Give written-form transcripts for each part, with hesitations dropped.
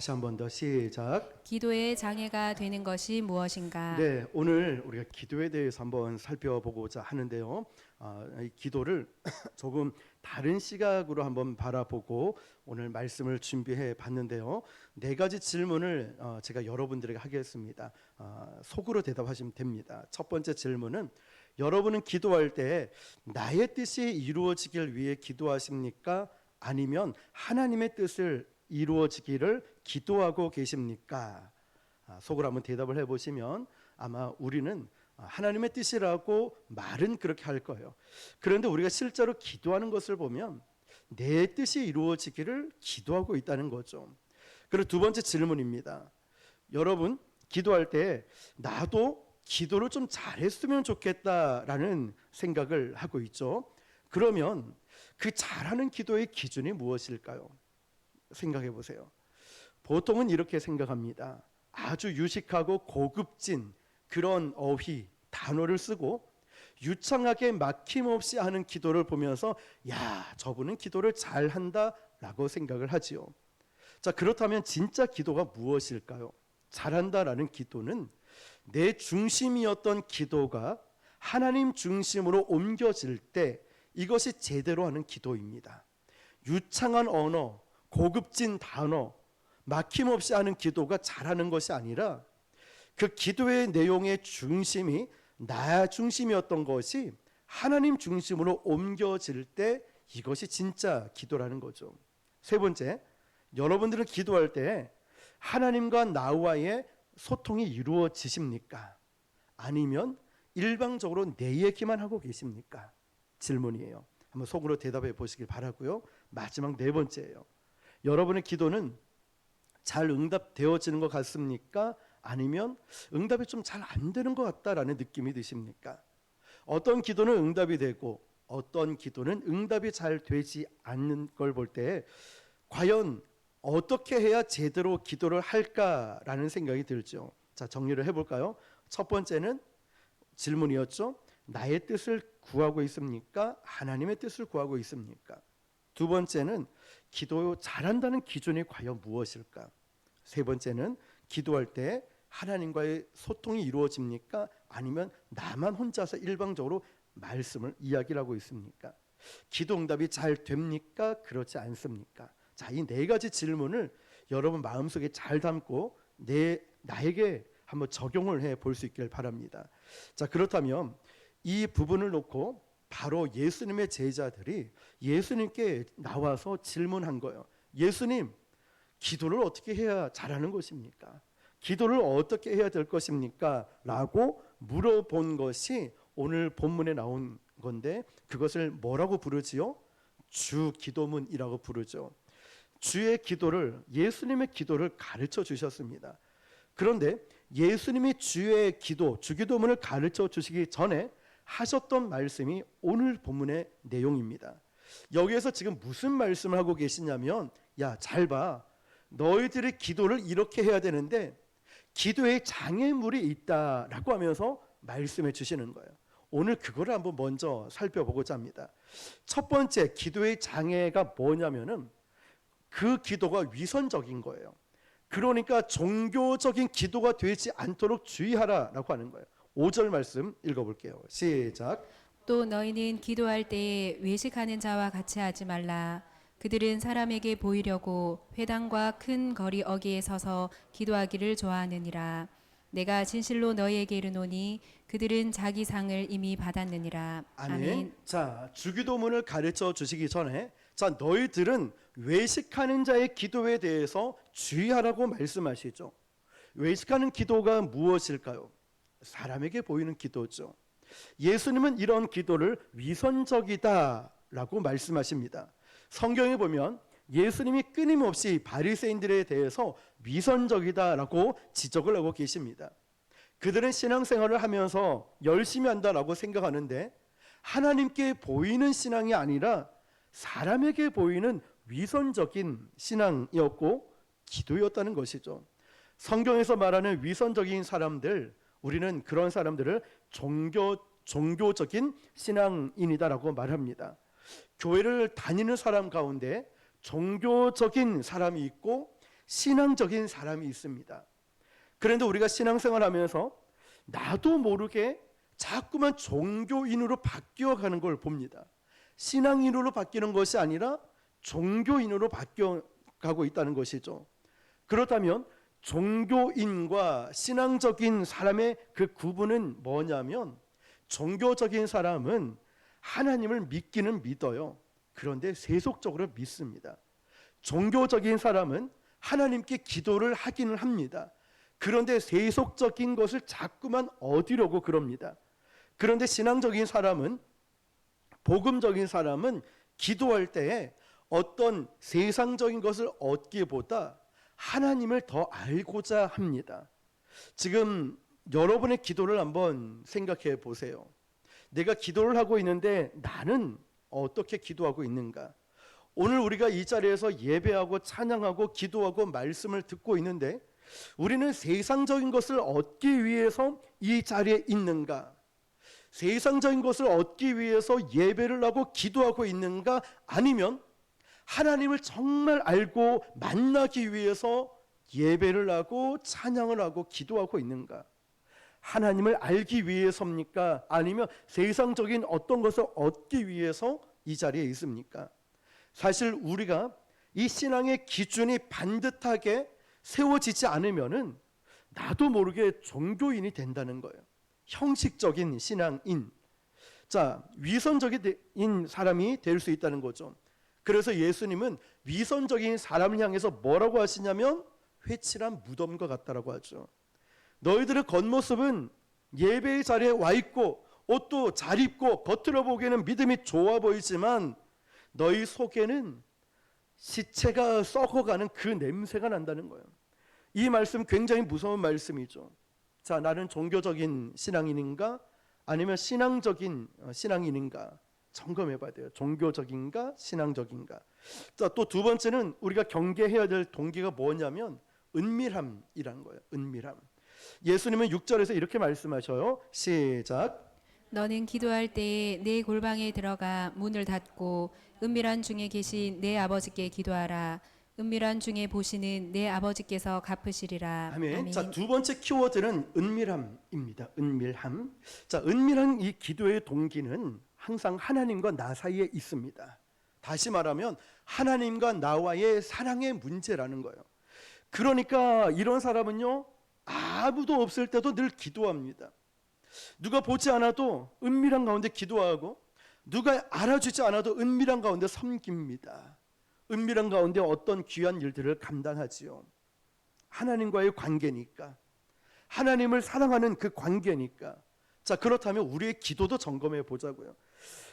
다시 한 번 더 시작. 기도의 장애가 되는 것이 무엇인가? 네, 오늘 우리가 기도에 대해서 한번 살펴보고자 하는데요. 이 기도를 조금 다른 시각으로 한번 바라보고 오늘 말씀을 준비해 봤는데요. 네 가지 질문을 제가 여러분들에게 하겠습니다. 속으로 대답하시면 됩니다. 첫 번째 질문은, 여러분은 기도할 때 나의 뜻이 이루어지길 위해 기도하십니까? 아니면 하나님의 뜻을 이루어지기를 기도하고 계십니까? 속으로 한번 대답을 해보시면 아마 우리는 하나님의 뜻이라고 말은 그렇게 할 거예요. 그런데 우리가 실제로 기도하는 것을 보면 내 뜻이 이루어지기를 기도하고 있다는 거죠. 그리고 두 번째 질문입니다. 여러분, 기도할 때 나도 기도를 좀 잘했으면 좋겠다라는 생각을 하고 있죠. 그러면 그 잘하는 기도의 기준이 무엇일까요? 생각해 보세요. 보통은 이렇게 생각합니다. 아주 유식하고 고급진 그런 어휘, 단어를 쓰고 유창하게 막힘없이 하는 기도를 보면서 야, 저분은 기도를 잘한다 라고 생각을 하지요. 자, 그렇다면 진짜 기도가 무엇일까요? 잘한다라는 기도는 내 중심이었던 기도가 하나님 중심으로 옮겨질 때 이것이 제대로 하는 기도입니다. 유창한 언어, 고급진 단어, 막힘없이 하는 기도가 잘하는 것이 아니라 그 기도의 내용의 중심이 나 중심이었던 것이 하나님 중심으로 옮겨질 때 이것이 진짜 기도라는 거죠. 세 번째, 여러분들은 기도할 때 하나님과 나와의 소통이 이루어지십니까? 아니면 일방적으로 내 얘기만 하고 계십니까? 질문이에요. 한번 속으로 대답해 보시길 바라고요. 마지막 네 번째예요. 여러분의 기도는 잘 응답되어지는 것 같습니까? 아니면 응답이 좀 잘 안 되는 것 같다라는 느낌이 드십니까? 어떤 기도는 응답이 되고 어떤 기도는 응답이 잘 되지 않는 걸 볼 때 과연 어떻게 해야 제대로 기도를 할까라는 생각이 들죠. 자, 정리를 해볼까요? 첫 번째는 질문이었죠. 나의 뜻을 구하고 있습니까? 하나님의 뜻을 구하고 있습니까? 두 번째는 기도 잘한다는 기준이 과연 무엇일까? 세 번째는 기도할 때 하나님과의 소통이 이루어집니까? 아니면 나만 혼자서 일방적으로 말씀을 이야기를 하고 있습니까? 기도 응답이 잘 됩니까? 그렇지 않습니까? 자, 이 네 가지 질문을 여러분 마음속에 잘 담고 나에게 한번 적용을 해 볼 수 있길 바랍니다. 자, 그렇다면 이 부분을 놓고 바로 예수님의 제자들이 예수님께 나와서 질문한 거예요. 예수님, 기도를 어떻게 해야 잘하는 것입니까? 기도를 어떻게 해야 될 것입니까? 라고 물어본 것이 오늘 본문에 나온 건데 그것을 뭐라고 부르지요? 주 기도문이라고 부르죠. 주의 기도를, 예수님의 기도를 가르쳐 주셨습니다. 그런데 예수님이 주의 기도, 주기도문을 가르쳐 주시기 전에 하셨던 말씀이 오늘 본문의 내용입니다. 여기에서 지금 무슨 말씀을 하고 계시냐면, 야, 잘 봐. 너희들의 기도를 이렇게 해야 되는데 기도에 장애물이 있다라고 하면서 말씀해 주시는 거예요. 오늘 그거를 한번 먼저 살펴보고자 합니다. 첫 번째, 기도의 장애가 뭐냐면은 그 기도가 위선적인 거예요. 그러니까 종교적인 기도가 되지 않도록 주의하라라고 하는 거예요. 5절 말씀 읽어볼게요. 시작. 또 너희는 기도할 때에 외식하는 자와 같이 하지 말라. 그들은 사람에게 보이려고 회당과 큰 거리 어귀에 서서 기도하기를 좋아하느니라. 내가 진실로 너희에게 이르노니 그들은 자기 상을 이미 받았느니라. 아멘. 자, 주기도문을 가르쳐 주시기 전에 자, 너희들은 외식하는 자의 기도에 대해서 주의하라고 말씀하시죠. 외식하는 기도가 무엇일까요? 사람에게 보이는 기도죠. 예수님은 이런 기도를 위선적이다라고 말씀하십니다. 성경에 보면 예수님이 끊임없이 바리새인들에 대해서 위선적이다라고 지적을 하고 계십니다. 그들은 신앙생활을 하면서 열심히 한다라고 생각하는데 하나님께 보이는 신앙이 아니라 사람에게 보이는 위선적인 신앙이었고 기도였다는 것이죠. 성경에서 말하는 위선적인 사람들, 우리는 그런 사람들을 종교적인 신앙인이다라고 말합니다. 교회를 다니는 사람 가운데 종교적인 사람이 있고 신앙적인 사람이 있습니다. 그런데 우리가 신앙생활하면서 나도 모르게 자꾸만 종교인으로 바뀌어가는 걸 봅니다. 신앙인으로 바뀌는 것이 아니라 종교인으로 바뀌어가고 있다는 것이죠. 그렇다면 종교인과 신앙적인 사람의 그 구분은 뭐냐면, 종교적인 사람은 하나님을 믿기는 믿어요. 그런데 세속적으로 믿습니다. 종교적인 사람은 하나님께 기도를 하기는 합니다. 그런데 세속적인 것을 자꾸만 얻으려고 그럽니다. 그런데 신앙적인 사람은, 복음적인 사람은 기도할 때에 어떤 세상적인 것을 얻기보다 하나님을 더 알고자 합니다. 지금 여러분의 기도를 한번 생각해 보세요. 내가 기도를 하고 있는데 나는 어떻게 기도하고 있는가? 오늘 우리가 이 자리에서 예배하고 찬양하고 기도하고 말씀을 듣고 있는데 우리는 세상적인 것을 얻기 위해서 이 자리에 있는가? 세상적인 것을 얻기 위해서 예배를 하고 기도하고 있는가? 아니면 하나님을 정말 알고 만나기 위해서 예배를 하고 찬양을 하고 기도하고 있는가? 하나님을 알기 위해서입니까? 아니면 세상적인 어떤 것을 얻기 위해서 이 자리에 있습니까? 사실 우리가 이 신앙의 기준이 반듯하게 세워지지 않으면은 나도 모르게 종교인이 된다는 거예요. 형식적인 신앙인. 자, 위선적인 사람이 될 수 있다는 거죠. 그래서 예수님은 위선적인 사람을 향해서 뭐라고 하시냐면 회칠한 무덤과 같다라고 하죠. 너희들의 겉모습은 예배의 자리에 와 있고 옷도 잘 입고 겉으로 보기에는 믿음이 좋아 보이지만 너희 속에는 시체가 썩어가는 그 냄새가 난다는 거예요. 이 말씀 굉장히 무서운 말씀이죠. 자, 나는 종교적인 신앙인인가 아니면 신앙적인 신앙인인가 점검해 봐야 돼요. 종교적인가 신앙적인가. 자, 또 두 번째는 우리가 경계해야 될 동기가 뭐냐면 은밀함이라는 거예요. 은밀함. 예수님은 6절에서 이렇게 말씀하셔요. 시작. 너는 기도할 때에 내 골방에 들어가 문을 닫고 은밀한 중에 계신 내 아버지께 기도하라. 은밀한 중에 보시는 내 아버지께서 갚으시리라. 아멘. 아멘. 자, 두 번째 키워드는 은밀함입니다. 은밀함. 자, 은밀한 이 기도의 동기는 항상 하나님과 나 사이에 있습니다. 다시 말하면 하나님과 나와의 사랑의 문제라는 거예요. 그러니까 이런 사람은요, 아무도 없을 때도 늘 기도합니다. 누가 보지 않아도 은밀한 가운데 기도하고 누가 알아주지 않아도 은밀한 가운데 섬깁니다. 은밀한 가운데 어떤 귀한 일들을 감당하지요. 하나님과의 관계니까, 하나님을 사랑하는 그 관계니까. 자, 그렇다면 우리의 기도도 점검해 보자고요.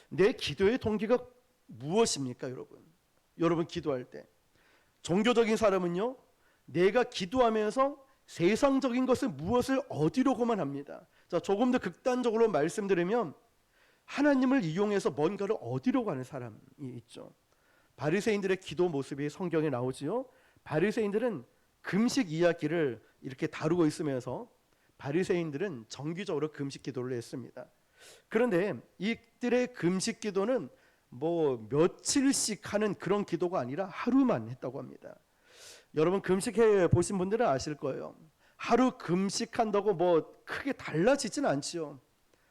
내 기도의 동기가 무엇입니까, 여러분? 여러분 기도할 때 종교적인 사람은요, 내가 기도하면서 세상적인 것을 무엇을 얻으려고만 합니다. 자, 조금 더 극단적으로 말씀드리면 하나님을 이용해서 뭔가를 얻으려고 하는 사람이 있죠. 바리새인들의 기도 모습이 성경에 나오지요. 바리새인들은 금식 이야기를 이렇게 다루고 있으면서 바리새인들은 정기적으로 금식 기도를 했습니다. 그런데 이들의 금식 기도는 뭐 며칠씩 하는 그런 기도가 아니라 하루만 했다고 합니다. 여러분 금식해 보신 분들은 아실 거예요. 하루 금식한다고 뭐 크게 달라지진 않지요.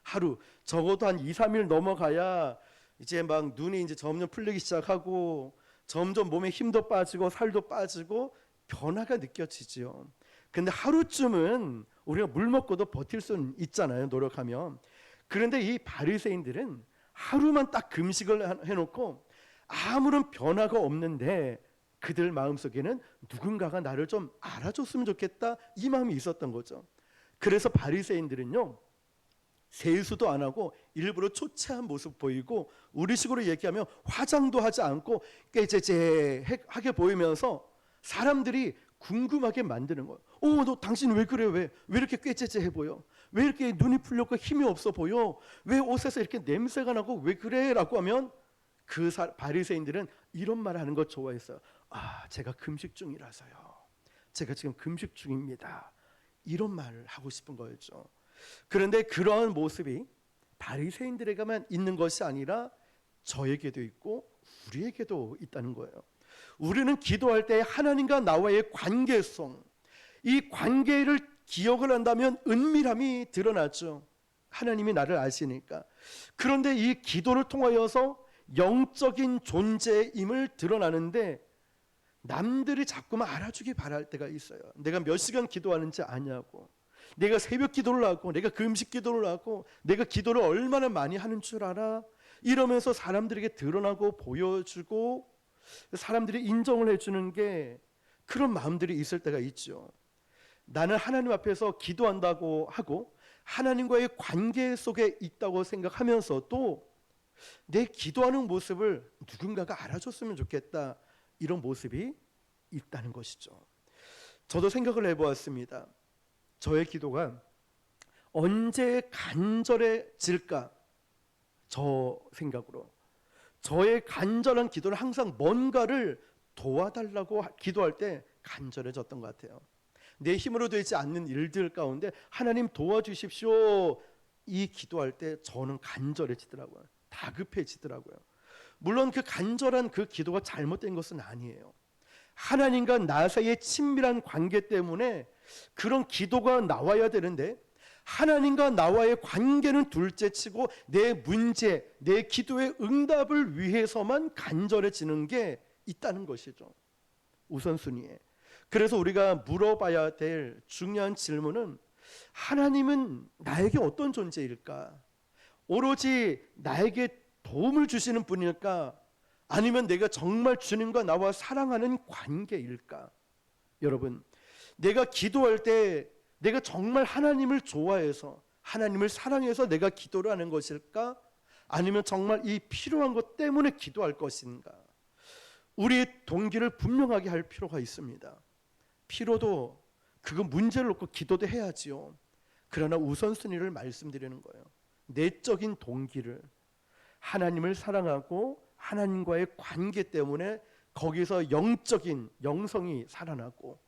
하루 적어도 한 2, 3일 넘어가야 이제 막 눈이 이제 점점 풀리기 시작하고 점점 몸에 힘도 빠지고 살도 빠지고 변화가 느껴지지요. 근데 하루쯤은 우리가 물 먹고도 버틸 수는 있잖아요, 노력하면. 그런데 이 바리새인들은 하루만 딱 금식을 해놓고 아무런 변화가 없는데 그들 마음속에는 누군가가 나를 좀 알아줬으면 좋겠다, 이 마음이 있었던 거죠. 그래서 바리새인들은요, 세수도 안 하고 일부러 초췌한 모습 보이고 우리식으로 얘기하면 화장도 하지 않고 깨재재하게 보이면서 사람들이 궁금하게 만드는 거예요. 너 당신 왜 그래? 왜 이렇게 꾀째째해 보여? 왜 이렇게 눈이 풀렸고 힘이 없어 보여? 왜 옷에서 이렇게 냄새가 나고 왜 그래? 라고 하면 그 바리새인들은 이런 말 하는 거 좋아했어요. 제가 금식 중이라서요. 제가 지금 금식 중입니다. 이런 말을 하고 싶은 거였죠. 그런데 그러한 모습이 바리새인들에게만 있는 것이 아니라 저에게도 있고 우리에게도 있다는 거예요. 우리는 기도할 때 하나님과 나와의 관계성, 이 관계를 기억을 한다면 은밀함이 드러나죠. 하나님이 나를 아시니까. 그런데 이 기도를 통하여서 영적인 존재임을 드러나는데 남들이 자꾸만 알아주기 바랄 때가 있어요. 내가 몇 시간 기도하는지 아냐고, 내가 새벽 기도를 하고, 내가 금식 기도를 하고, 내가 기도를 얼마나 많이 하는 줄 알아? 이러면서 사람들에게 드러나고 보여주고 사람들이 인정을 해주는 게, 그런 마음들이 있을 때가 있죠. 나는 하나님 앞에서 기도한다고 하고 하나님과의 관계 속에 있다고 생각하면서도 내 기도하는 모습을 누군가가 알아줬으면 좋겠다, 이런 모습이 있다는 것이죠. 저도 생각을 해보았습니다. 저의 기도가 언제 간절해질까? 저 생각으로 저의 간절한 기도는 항상 뭔가를 도와달라고 기도할 때 간절해졌던 것 같아요. 내 힘으로 되지 않는 일들 가운데 하나님 도와주십시오, 이 기도할 때 저는 간절해지더라고요. 다급해지더라고요. 물론 그 간절한 그 기도가 잘못된 것은 아니에요. 하나님과 나 사이의 친밀한 관계 때문에 그런 기도가 나와야 되는데, 하나님과 나와의 관계는 둘째치고 내 문제, 내 기도의 응답을 위해서만 간절해지는 게 있다는 것이죠. 우선순위에. 그래서 우리가 물어봐야 될 중요한 질문은, 하나님은 나에게 어떤 존재일까? 오로지 나에게 도움을 주시는 분일까? 아니면 내가 정말 주님과 나와 사랑하는 관계일까? 여러분, 내가 기도할 때 내가 정말 하나님을 좋아해서, 하나님을 사랑해서 내가 기도를 하는 것일까? 아니면 정말 이 필요한 것 때문에 기도할 것인가? 우리의 동기를 분명하게 할 필요가 있습니다. 필요도, 그거 문제를 놓고 기도도 해야지요. 그러나 우선순위를 말씀드리는 거예요. 내적인 동기를, 하나님을 사랑하고 하나님과의 관계 때문에 거기서 영적인 영성이 살아나고,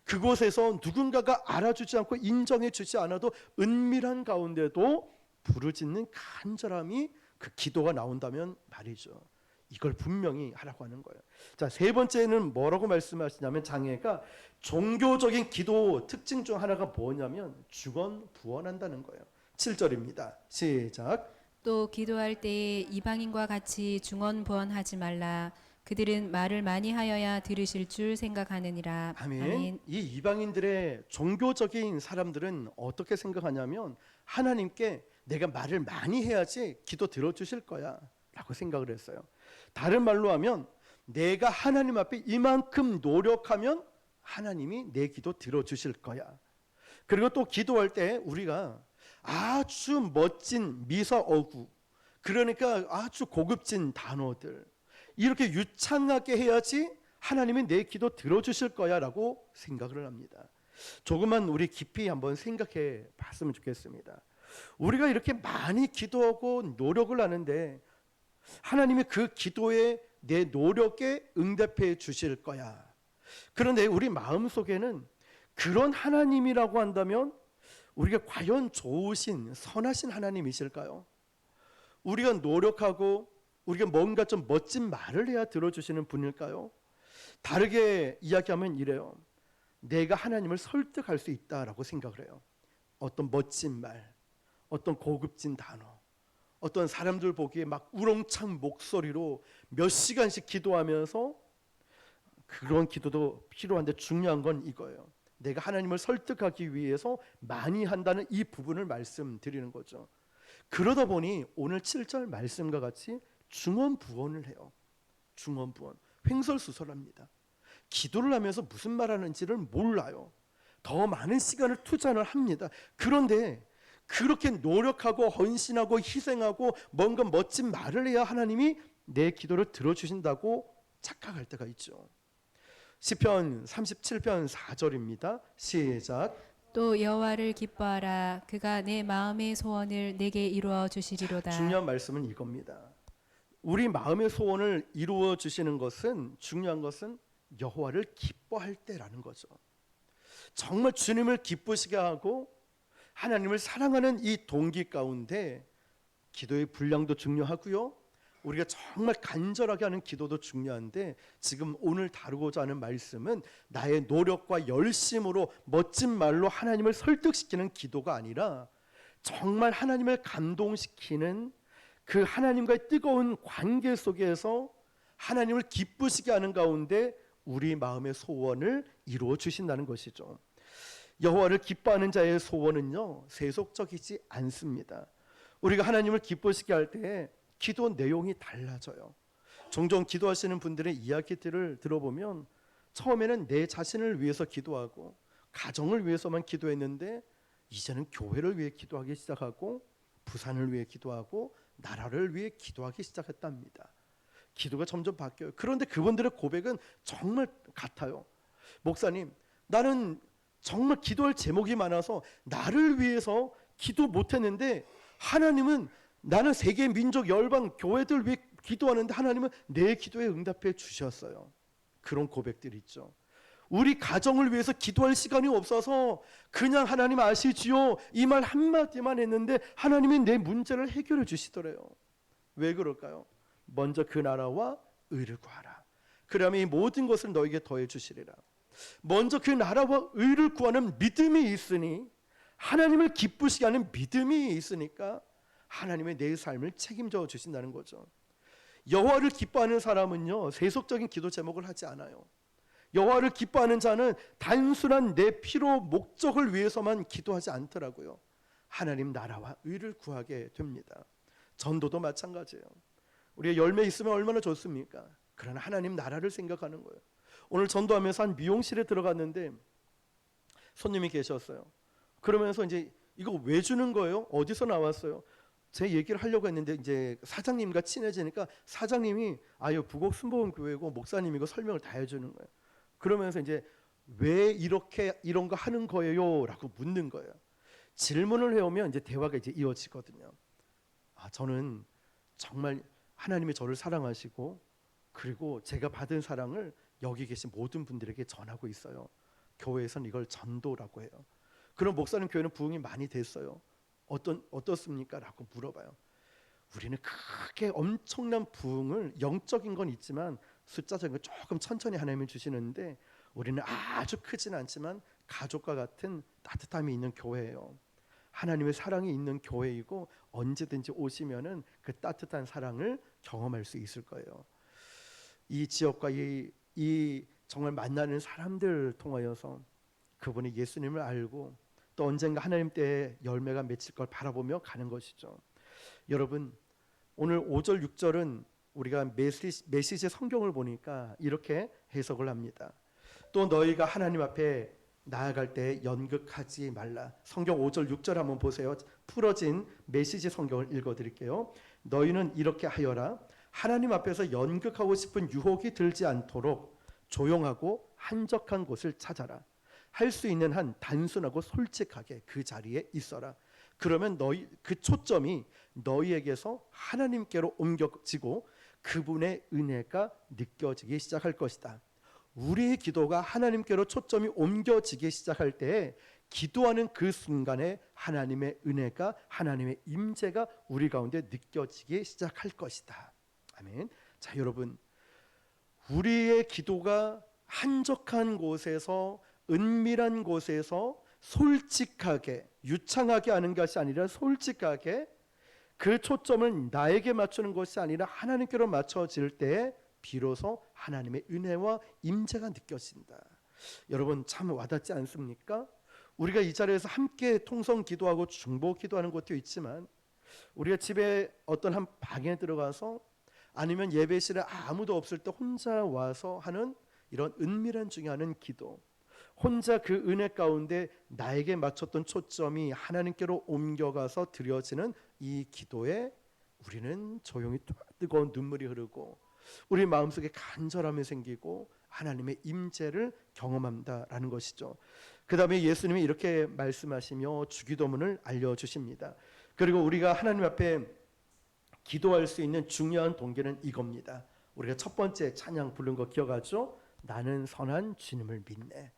그곳에서 누군가가 알아주지 않고 인정해 주지 않아도 은밀한 가운데도 부르짖는 간절함이, 그 기도가 나온다면 말이죠. 이걸 분명히 하라고 하는 거예요. 자, 세 번째는 뭐라고 말씀하시냐면, 장애가 종교적인 기도 특징 중 하나가 뭐냐면 중언부언한다는 거예요. 7절입니다. 시작. 또 기도할 때에 이방인과 같이 중언부언하지 말라. 그들은 말을 많이 하여야 들으실 줄 생각하느니라. 아멘. 이 이방인들의 종교적인 사람들은 어떻게 생각하냐면, 하나님께 내가 말을 많이 해야지 기도 들어주실 거야 라고 생각을 했어요. 다른 말로 하면, 내가 하나님 앞에 이만큼 노력하면 하나님이 내 기도 들어주실 거야. 그리고 또 기도할 때 우리가 아주 멋진 미사어구, 그러니까 아주 고급진 단어들, 이렇게 유창하게 해야지 하나님이 내 기도 들어주실 거야 라고 생각을 합니다. 조금만 우리 깊이 한번 생각해 봤으면 좋겠습니다. 우리가 이렇게 많이 기도하고 노력을 하는데 하나님이 그 기도에, 내 노력에 응답해 주실 거야. 그런데 우리 마음속에는 그런 하나님이라고 한다면 우리가 과연 좋으신 선하신 하나님이실까요? 우리가 노력하고 우리가 뭔가 좀 멋진 말을 해야 들어주시는 분일까요? 다르게 이야기하면 이래요. 내가 하나님을 설득할 수 있다라고 생각을 해요. 어떤 멋진 말, 어떤 고급진 단어, 어떤 사람들 보기에 막 우렁찬 목소리로 몇 시간씩 기도하면서, 그런 기도도 필요한데 중요한 건 이거예요. 내가 하나님을 설득하기 위해서 많이 한다는 이 부분을 말씀드리는 거죠. 그러다 보니 오늘 7절 말씀과 같이 중언부언을 해요. 중언부언, 횡설수설합니다. 기도를 하면서 무슨 말하는지를 몰라요. 더 많은 시간을 투자를 합니다. 그런데 그렇게 노력하고 헌신하고 희생하고 뭔가 멋진 말을 해야 하나님이 내 기도를 들어주신다고 착각할 때가 있죠. 시편 37편 4절입니다. 시작. 또 여호와를 기뻐하라. 그가 내 마음의 소원을 내게 이루어 주시리로다. 중요한 말씀은 이겁니다. 우리 마음의 소원을 이루어 주시는 것은, 중요한 것은 여호와를 기뻐할 때라는 거죠. 정말 주님을 기쁘시게 하고 하나님을 사랑하는 이 동기 가운데 기도의 분량도 중요하고요, 우리가 정말 간절하게 하는 기도도 중요한데 지금 오늘 다루고자 하는 말씀은 나의 노력과 열심으로 멋진 말로 하나님을 설득시키는 기도가 아니라 정말 하나님을 감동시키는 그 하나님과의 뜨거운 관계 속에서 하나님을 기쁘시게 하는 가운데 우리 마음의 소원을 이루어 주신다는 것이죠. 여호와를 기뻐하는 자의 소원은요 세속적이지 않습니다. 우리가 하나님을 기쁘시게 할 때 기도 내용이 달라져요. 종종 기도하시는 분들의 이야기들을 들어보면 처음에는 내 자신을 위해서 기도하고 가정을 위해서만 기도했는데 이제는 교회를 위해 기도하기 시작하고 부산을 위해 기도하고 나라를 위해 기도하기 시작했답니다. 기도가 점점 바뀌어요. 그런데 그분들의 고백은 정말 같아요. 목사님, 나는 정말 기도할 제목이 많아서 나를 위해서 기도 못했는데 하나님은 나는 세계 민족 열방 교회들 위해 기도하는데 하나님은 내 기도에 응답해 주셨어요. 그런 고백들이 있죠. 우리 가정을 위해서 기도할 시간이 없어서 그냥 하나님 아시지요 이 말 한마디만 했는데 하나님이 내 문제를 해결해 주시더래요. 왜 그럴까요? 먼저 그 나라와 의를 구하라. 그러면 이 모든 것을 너에게 더해 주시리라. 먼저 그 나라와 의를 구하는 믿음이 있으니 하나님을 기쁘시게 하는 믿음이 있으니까 하나님의 내 삶을 책임져 주신다는 거죠. 여호와를 기뻐하는 사람은요 세속적인 기도 제목을 하지 않아요. 여호와를 기뻐하는 자는 단순한 내 필요 목적을 위해서만 기도하지 않더라고요. 하나님 나라와 의를 구하게 됩니다. 전도도 마찬가지예요. 우리가 열매 있으면 얼마나 좋습니까? 그러나 하나님 나라를 생각하는 거예요. 오늘 전도하면서 한 미용실에 들어갔는데 손님이 계셨어요. 그러면서 이제 이거 왜 주는 거예요? 어디서 나왔어요? 제 얘기를 하려고 했는데 이제 사장님과 친해지니까 사장님이 아유 부곡 순복음교회고 목사님이고 설명을 다 해주는 거예요. 그러면서 이제 왜 이렇게 이런 거 하는 거예요? 라고 묻는 거예요. 질문을 해오면 이제 대화가 이제 이어지거든요. 저는 정말 하나님이 저를 사랑하시고 그리고 제가 받은 사랑을 여기 계신 모든 분들에게 전하고 있어요. 교회에서는 이걸 전도라고 해요. 그럼 목사님 교회는 부흥이 많이 됐어요. 어떻습니까? 라고 물어봐요. 우리는 크게 엄청난 부흥을 영적인 건 있지만 숫자적인 건 조금 천천히 하나님이 주시는데 우리는 아주 크진 않지만 가족과 같은 따뜻함이 있는 교회예요. 하나님의 사랑이 있는 교회이고 언제든지 오시면은 그 따뜻한 사랑을 경험할 수 있을 거예요. 이 지역과 이 정말 만나는 사람들 통하여서 그분이 예수님을 알고 또 언젠가 하나님 때의 열매가 맺힐 걸 바라보며 가는 것이죠. 여러분 오늘 5절 6절은 우리가 메시지 성경을 보니까 이렇게 해석을 합니다. 또 너희가 하나님 앞에 나아갈 때 연극하지 말라. 성경 5절 6절 한번 보세요. 풀어진 메시지 성경을 읽어드릴게요. 너희는 이렇게 하여라. 하나님 앞에서 연극하고 싶은 유혹이 들지 않도록 조용하고 한적한 곳을 찾아라. 할 수 있는 한 단순하고 솔직하게 그 자리에 있어라. 그러면 너희 그 초점이 너희에게서 하나님께로 옮겨지고 그분의 은혜가 느껴지기 시작할 것이다. 우리의 기도가 하나님께로 초점이 옮겨지기 시작할 때 기도하는 그 순간에 하나님의 은혜가 하나님의 임재가 우리 가운데 느껴지기 시작할 것이다. 아멘. 자, 여러분 우리의 기도가 한적한 곳에서 은밀한 곳에서 솔직하게 유창하게 하는 것이 아니라 솔직하게 그 초점을 나에게 맞추는 것이 아니라 하나님께로 맞춰질 때 비로소 하나님의 은혜와 임재가 느껴진다. 여러분 참 와닿지 않습니까? 우리가 이 자리에서 함께 통성 기도하고 중보 기도하는 것도 있지만 우리가 집에 어떤 한 방에 들어가서 아니면 예배실에 아무도 없을 때 혼자 와서 하는 이런 은밀한 중에 하는 기도, 혼자 그 은혜 가운데 나에게 맞췄던 초점이 하나님께로 옮겨가서 드려지는 이 기도에 우리는 조용히 뜨거운 눈물이 흐르고 우리 마음속에 간절함이 생기고 하나님의 임재를 경험한다라는 것이죠. 그 다음에 예수님이 이렇게 말씀하시며 주기도문을 알려주십니다. 그리고 우리가 하나님 앞에 기도할 수 있는 중요한 동기는 이겁니다. 우리가 첫 번째 찬양 부른 거 기억하죠? 나는 선한 주님을 믿네.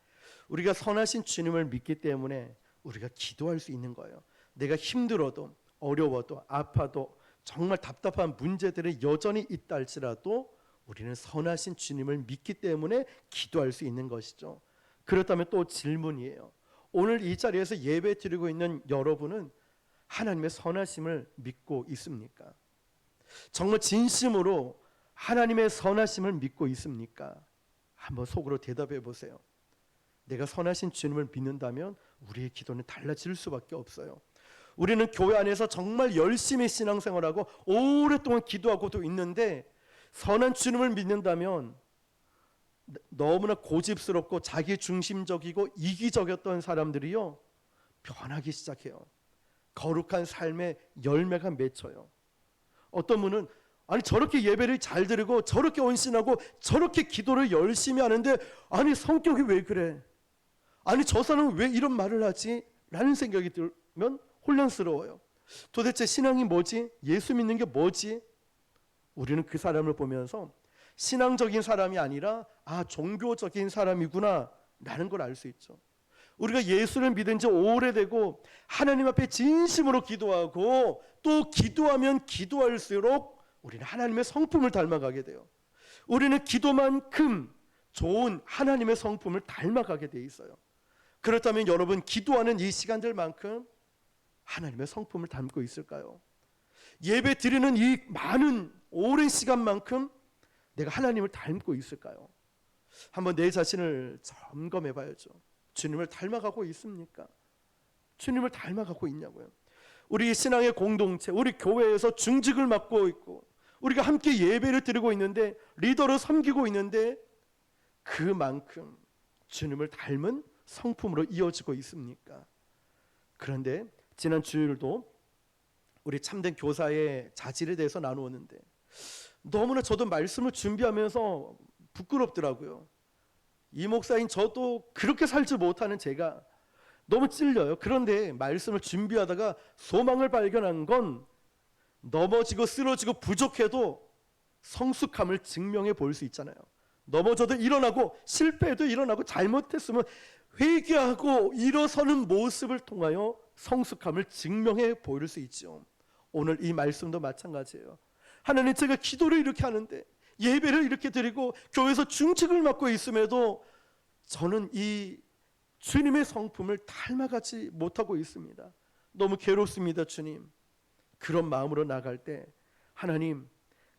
우리가 선하신 주님을 믿기 때문에 우리가 기도할 수 있는 거예요. 내가 힘들어도 어려워도 아파도 정말 답답한 문제들이 여전히 있다 할지라도 우리는 선하신 주님을 믿기 때문에 기도할 수 있는 것이죠. 그렇다면 또 질문이에요. 오늘 이 자리에서 예배 드리고 있는 여러분은 하나님의 선하심을 믿고 있습니까? 정말 진심으로 하나님의 선하심을 믿고 있습니까? 한번 속으로 대답해 보세요. 내가 선하신 주님을 믿는다면 우리의 기도는 달라질 수밖에 없어요. 우리는 교회 안에서 정말 열심히 신앙생활하고 오랫동안 기도하고도 있는데 선한 주님을 믿는다면 너무나 고집스럽고 자기중심적이고 이기적이었던 사람들이요 변하기 시작해요. 거룩한 삶의 열매가 맺혀요. 어떤 분은 아니 저렇게 예배를 잘 드리고 저렇게 헌신하고 저렇게 기도를 열심히 하는데 아니 성격이 왜 그래? 아니 저 사람은 왜 이런 말을 하지? 라는 생각이 들면 혼란스러워요. 도대체 신앙이 뭐지? 예수 믿는 게 뭐지? 우리는 그 사람을 보면서 신앙적인 사람이 아니라 종교적인 사람이구나 라는 걸 알 수 있죠. 우리가 예수를 믿은 지 오래되고 하나님 앞에 진심으로 기도하고 또 기도하면 기도할수록 우리는 하나님의 성품을 닮아가게 돼요. 우리는 기도만큼 좋은 하나님의 성품을 닮아가게 돼 있어요. 그렇다면 여러분 기도하는 이 시간들만큼 하나님의 성품을 닮고 있을까요? 예배 드리는 이 많은 오랜 시간만큼 내가 하나님을 닮고 있을까요? 한번 내 자신을 점검해 봐야죠. 주님을 닮아가고 있습니까? 주님을 닮아가고 있냐고요. 우리 신앙의 공동체, 우리 교회에서 중직을 맡고 있고 우리가 함께 예배를 드리고 있는데 리더로 섬기고 있는데 그만큼 주님을 닮은 성품으로 이어지고 있습니까? 그런데 지난 주일도 우리 참된 교사의 자질에 대해서 나누었는데 너무나 저도 말씀을 준비하면서 부끄럽더라고요. 이 목사인 저도 그렇게 살지 못하는 제가 너무 찔려요. 그런데 말씀을 준비하다가 소망을 발견한 건 넘어지고 쓰러지고 부족해도 성숙함을 증명해 볼 수 있잖아요. 넘어져도 일어나고 실패해도 일어나고 잘못했으면 회개하고 일어서는 모습을 통하여 성숙함을 증명해 보일 수 있죠. 오늘 이 말씀도 마찬가지예요. 하나님 제가 기도를 이렇게 하는데 예배를 이렇게 드리고 교회에서 중직을 맡고 있음에도 저는 이 주님의 성품을 닮아가지 못하고 있습니다. 너무 괴롭습니다. 주님. 그런 마음으로 나갈 때 하나님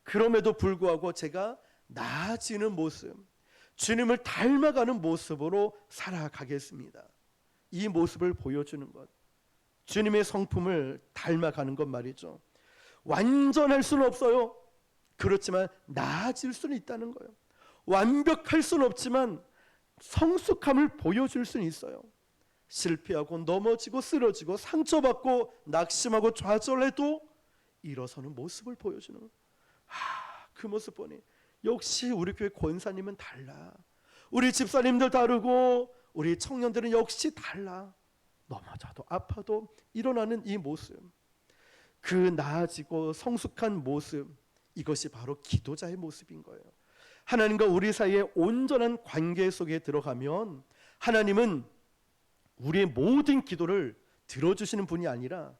그럼에도 불구하고 제가 나아지는 모습, 주님을 닮아가는 모습으로 살아가겠습니다. 이 모습을 보여주는 것, 주님의 성품을 닮아가는 것 말이죠. 완전할 수는 없어요. 그렇지만 나아질 수는 있다는 거예요. 완벽할 수는 없지만 성숙함을 보여줄 수는 있어요. 실패하고 넘어지고 쓰러지고 상처받고 낙심하고 좌절해도 일어서는 모습을 보여주는 거예요. 그 모습 보니 역시 우리 교회 권사님은 달라. 우리 집사님들 다르고 우리 청년들은 역시 달라. 넘어져도 아파도 일어나는 이 모습, 그 나아지고 성숙한 모습, 이것이 바로 기도자의 모습인 거예요. 하나님과 우리 사이의 온전한 관계 속에 들어가면 하나님은 우리의 모든 기도를 들어주시는 분이 아니라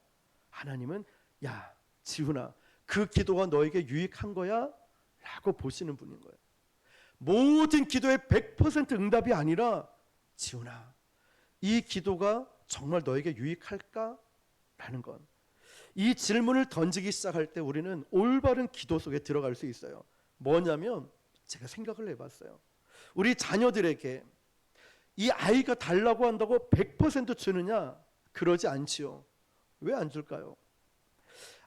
하나님은 야 지훈아 그 기도가 너에게 유익한 거야? 라고 보시는 분인 거예요. 모든 기도의 100% 응답이 아니라 지훈아 이 기도가 정말 너에게 유익할까? 라는 것. 이 질문을 던지기 시작할 때 우리는 올바른 기도 속에 들어갈 수 있어요. 뭐냐면 제가 생각을 해봤어요. 우리 자녀들에게 이 아이가 달라고 한다고 100% 주느냐? 그러지 않지요. 왜 안 줄까요?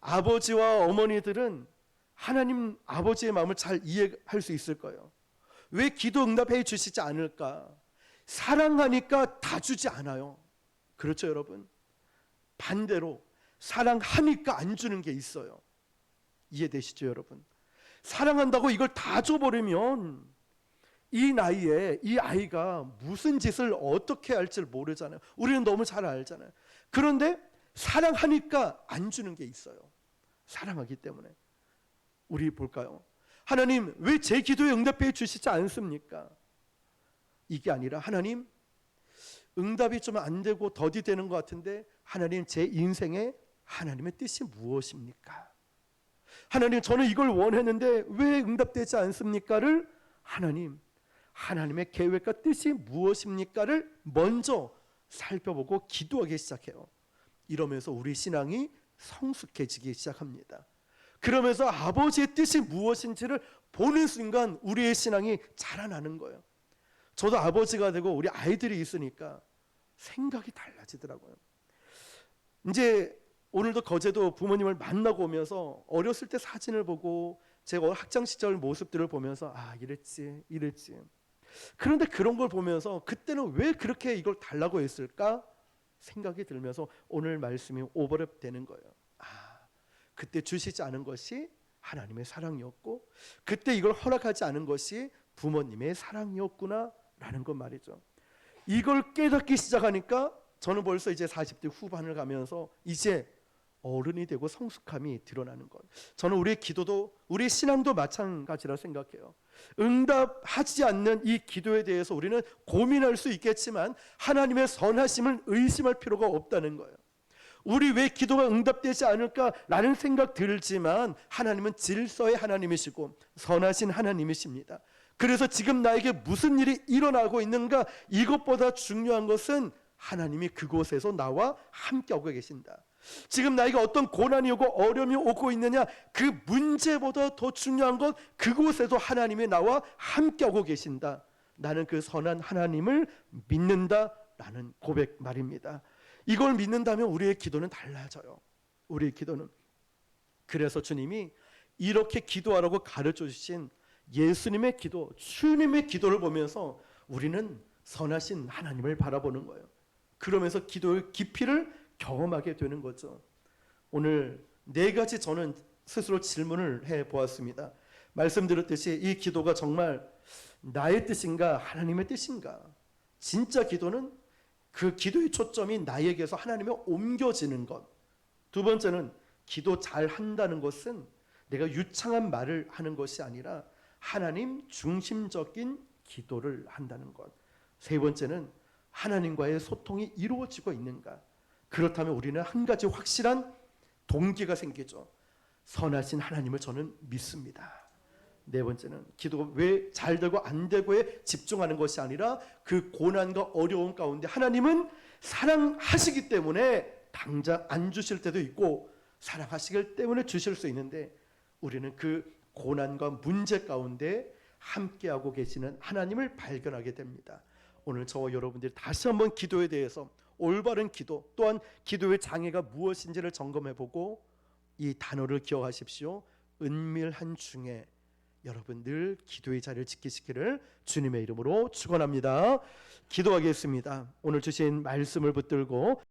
아버지와 어머니들은 하나님 아버지의 마음을 잘 이해할 수 있을 거예요. 왜 기도 응답해 주시지 않을까? 사랑하니까 다 주지 않아요. 그렇죠 여러분? 반대로 사랑하니까 안 주는 게 있어요. 이해되시죠 여러분? 사랑한다고 이걸 다 줘버리면 이 나이에 이 아이가 무슨 짓을 어떻게 할지 모르잖아요. 우리는 너무 잘 알잖아요. 그런데 사랑하니까 안 주는 게 있어요. 사랑하기 때문에. 우리 볼까요? 하나님 왜 제 기도에 응답해 주시지 않습니까? 이게 아니라 하나님 응답이 좀 안 되고 더디되는 것 같은데 하나님 제 인생에 하나님의 뜻이 무엇입니까? 하나님, 저는 이걸 원했는데 왜 응답되지 않습니까를 하나님의 계획과 뜻이 무엇입니까를 먼저 살펴보고 기도하기 시작해요. 이러면서 우리 신앙이 성숙해지기 시작합니다. 그러면서 아버지의 뜻이 무엇인지를 보는 순간 우리의 신앙이 자라나는 거예요. 저도 아버지가 되고 우리 아이들이 있으니까 생각이 달라지더라고요. 이제 오늘도 거제도 부모님을 만나고 오면서 어렸을 때 사진을 보고 제가 학창 시절 모습들을 보면서 이랬지. 그런데 그런 걸 보면서 그때는 왜 그렇게 이걸 달라고 했을까 생각이 들면서 오늘 말씀이 오버랩 되는 거예요. 그때 주시지 않은 것이 하나님의 사랑이었고 그때 이걸 허락하지 않은 것이 부모님의 사랑이었구나 라는 것 말이죠. 이걸 깨닫기 시작하니까 저는 벌써 이제 40대 후반을 가면서 이제 어른이 되고 성숙함이 드러나는 것. 저는 우리의 기도도 우리 신앙도 마찬가지라 생각해요. 응답하지 않는 이 기도에 대해서 우리는 고민할 수 있겠지만 하나님의 선하심을 의심할 필요가 없다는 거예요. 우리 왜 기도가 응답되지 않을까라는 생각 들지만 하나님은 질서의 하나님이시고 선하신 하나님이십니다. 그래서 지금 나에게 무슨 일이 일어나고 있는가, 이것보다 중요한 것은 하나님이 그곳에서 나와 함께하고 계신다. 지금 나에게 어떤 고난이 오고 어려움이 오고 있느냐, 그 문제보다 더 중요한 건 그곳에도 하나님이 나와 함께하고 계신다. 나는 그 선한 하나님을 믿는다라는 고백 말입니다. 이걸 믿는다면 우리의 기도는 달라져요. 우리의 기도는. 그래서 주님이 이렇게 기도하라고 가르쳐 주신 예수님의 기도, 주님의 기도를 보면서 우리는 선하신 하나님을 바라보는 거예요. 그러면서 기도의 깊이를 경험하게 되는 거죠. 오늘 4가지 저는 스스로 질문을 해보았습니다. 말씀드렸듯이 이 기도가 정말 나의 뜻인가 하나님의 뜻인가. 진짜 기도는 그 기도의 초점이 나에게서 하나님에 옮겨지는 것. 2번째는 기도 잘 한다는 것은 내가 유창한 말을 하는 것이 아니라 하나님 중심적인 기도를 한다는 것. 3번째는 하나님과의 소통이 이루어지고 있는가. 그렇다면 우리는 한 가지 확실한 동기가 생기죠. 선하신 하나님을 저는 믿습니다. 4번째는 기도가 왜 잘 되고 안 되고에 집중하는 것이 아니라 그 고난과 어려움 가운데 하나님은 사랑하시기 때문에 당장 안 주실 때도 있고 사랑하시기 때문에 주실 수 있는데 우리는 그 고난과 문제 가운데 함께하고 계시는 하나님을 발견하게 됩니다. 오늘 저와 여러분들이 다시 한번 기도에 대해서 올바른 기도, 또한 기도의 장애가 무엇인지를 점검해보고 이 단어를 기억하십시오. 은밀한 중에 여러분 늘 기도의 자리를 지키시기를 주님의 이름으로 축원합니다. 기도하겠습니다. 오늘 주신 말씀을 붙들고